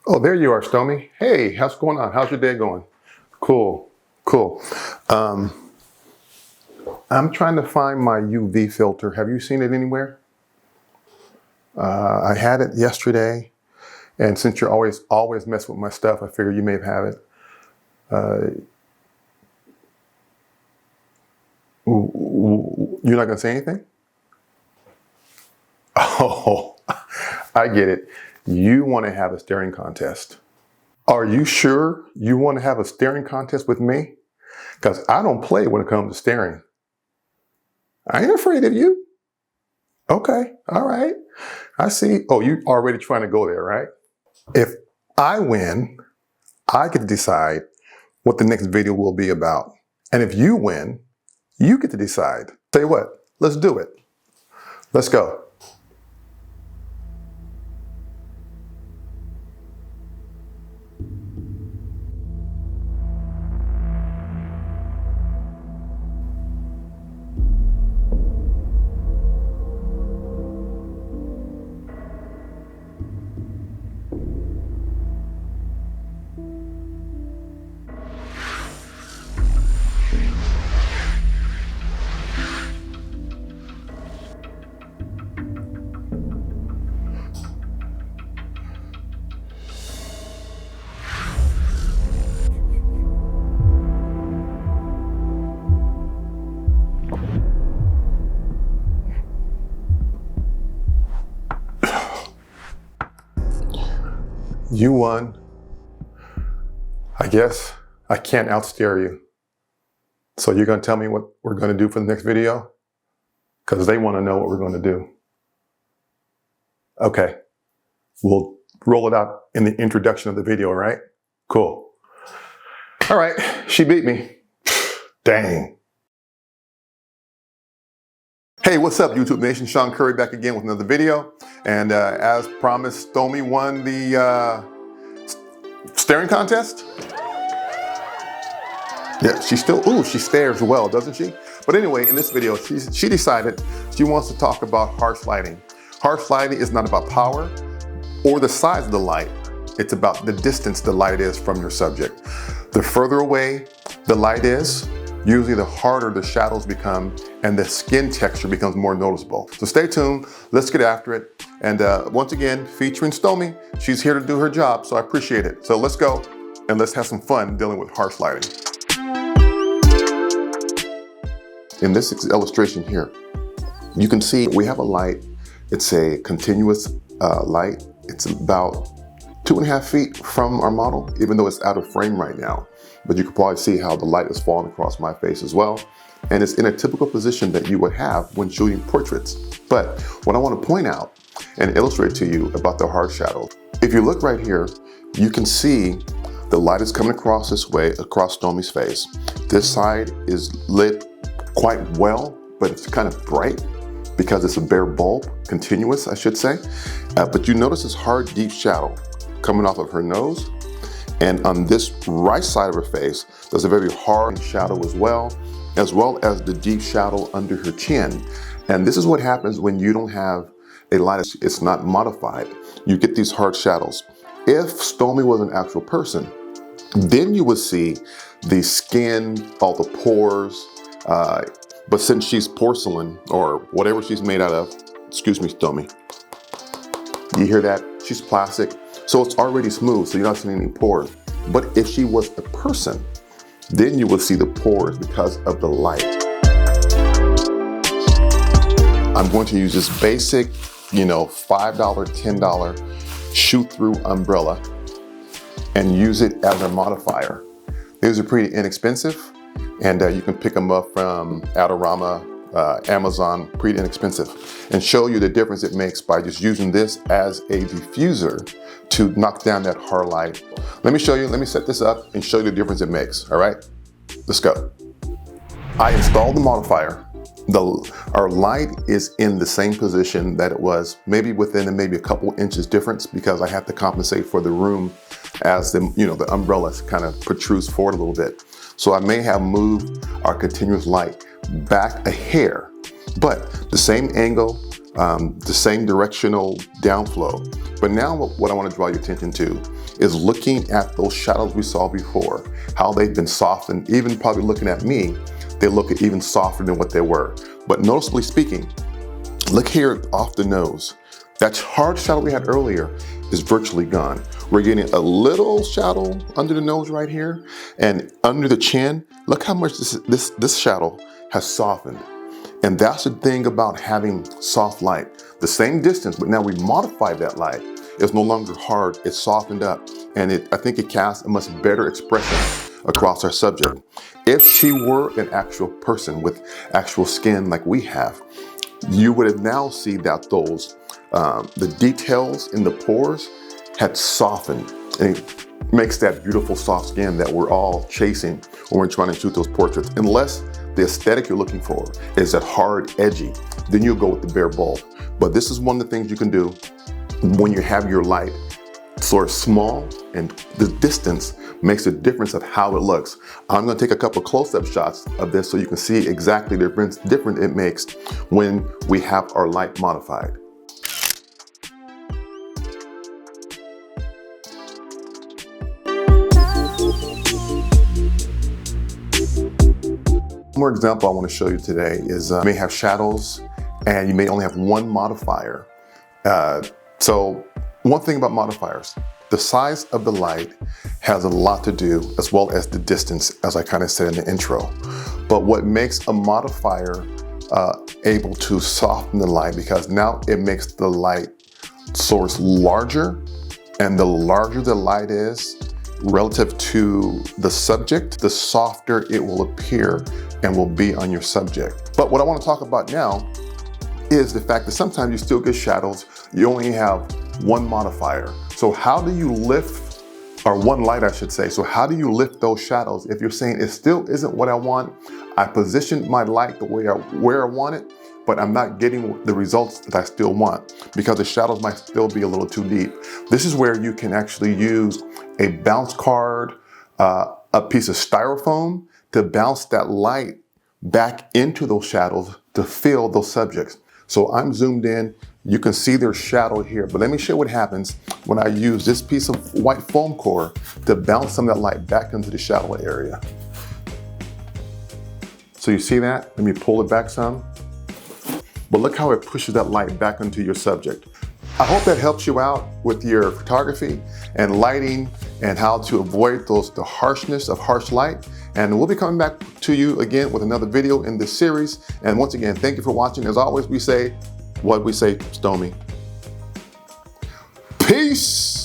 Oh, there you are, Stormy. Hey, how's it going on? How's your day going? Cool, cool. I'm trying to find my UV filter. Have you seen it anywhere? I had it yesterday, and since you're always messing with my stuff, I figured you may have it. You're not gonna say anything? Oh, I get it. You want to have a staring contest. Are you sure you want to have a staring contest with me? Because I don't play when it comes to staring. I ain't afraid of you. Okay, all right. I see. Oh, you already trying to go there, right? If I win, I get to decide what the next video will be about. And if you win, you get to decide. Tell you what, let's do it. Let's go. You won. I guess I can't outstare you. So you're going to tell me what we're going to do for the next video? Because they want to know what we're going to do. Okay. We'll roll it out in the introduction of the video, right? Cool. All right. She beat me. Dang. Hey, what's up, YouTube Nation? Sean Curry back again with another video. And as promised, Stormy won the staring contest. Yeah, she stares well, doesn't she? But anyway, in this video, she decided she wants to talk about harsh lighting. Harsh lighting is not about power or the size of the light. It's about the distance the light is from your subject. The further away the light is, usually the harder the shadows become and the skin texture becomes more noticeable. So stay tuned, let's get after it. And once again, featuring Stormy, she's here to do her job, so I appreciate it. So let's go and let's have some fun dealing with harsh lighting. In this illustration here, you can see we have a light. It's a continuous light. It's about 2.5 feet from our model, even though it's out of frame right now. But you can probably see how the light is falling across my face as well. And it's in a typical position that you would have when shooting portraits. But what I want to point out and illustrate to you about the hard shadow, if you look right here, you can see the light is coming across this way, across Stormy's face. This side is lit quite well, but it's kind of bright because it's a bare bulb, continuous, I should say. But you notice this hard, deep shadow coming off of her nose. And on this right side of her face, there's a very hard shadow as well as the deep shadow under her chin. And this is what happens when you don't have a light, it's not modified. You get these hard shadows. If Stormy was an actual person, then you would see the skin, all the pores, but since she's porcelain or whatever she's made out of, excuse me, Stormy, you hear that? She's plastic, so it's already smooth, so you're not seeing any pores. But if she was a person, then you will see the pores because of the light. I'm going to use this basic, $5, $10 shoot-through umbrella and use it as a modifier. These are pretty inexpensive, and you can pick them up from Adorama, Amazon, pretty inexpensive, and show you the difference it makes by just using this as a diffuser to knock down that hard light. Let me show you, let me set this up and show you the difference it makes, all right? Let's go. I installed the modifier. Our light is in the same position that it was, maybe within maybe a couple inches difference, because I have to compensate for the room as the umbrella kind of protrudes forward a little bit. So I may have moved our continuous light back a hair, but the same angle, the same directional downflow But now what I want to draw your attention to is looking at those shadows we saw before, how they've been softened. Even probably looking at me, they look even softer than what they were. But noticeably speaking, look here off the nose. That hard shadow we had earlier is virtually gone. We're getting a little shadow under the nose right here, and under the chin. Look how much this shadow has softened. And that's the thing about having soft light. The same distance, but now we modified that light. It's no longer hard, it's softened up. And I think it casts a much better expression across our subject. If she were an actual person with actual skin like we have, you would have now seen that the details in the pores had softened. And it makes that beautiful soft skin that we're all chasing when we're trying to shoot those portraits. Unless the aesthetic you're looking for is that hard, edgy, then you'll go with the bare bulb. But this is one of the things you can do when you have your light sort of small, and the distance makes a difference of how it looks. I'm gonna take a couple close-up shots of this so you can see exactly the difference it makes when we have our light modified. One more example I want to show you today is you may have shadows and you may only have one modifier. So one thing about modifiers, the size of the light has a lot to do, as well as the distance, as I kind of said in the intro. But what makes a modifier able to soften the light, because now it makes the light source larger, and the larger the light is relative to the subject, the softer it will appear and will be on your subject. But what I want to talk about now is the fact that sometimes you still get shadows, you only have one modifier. So how do you lift, or one light I should say, so how do you lift those shadows if you're saying it still isn't what I want, I positioned my light the way where I want it, but I'm not getting the results that I still want because the shadows might still be a little too deep. This is where you can actually use a bounce card, a piece of styrofoam to bounce that light back into those shadows to fill those subjects. So I'm zoomed in, you can see their shadow here, but let me show you what happens when I use this piece of white foam core to bounce some of that light back into the shadow area. So you see that? Let me pull it back some. But look how it pushes that light back into your subject. I hope that helps you out with your photography and lighting and how to avoid the harshness of harsh light. And we'll be coming back to you again with another video in this series. And once again, thank you for watching. As always, we say, what we say, Stormy. Peace.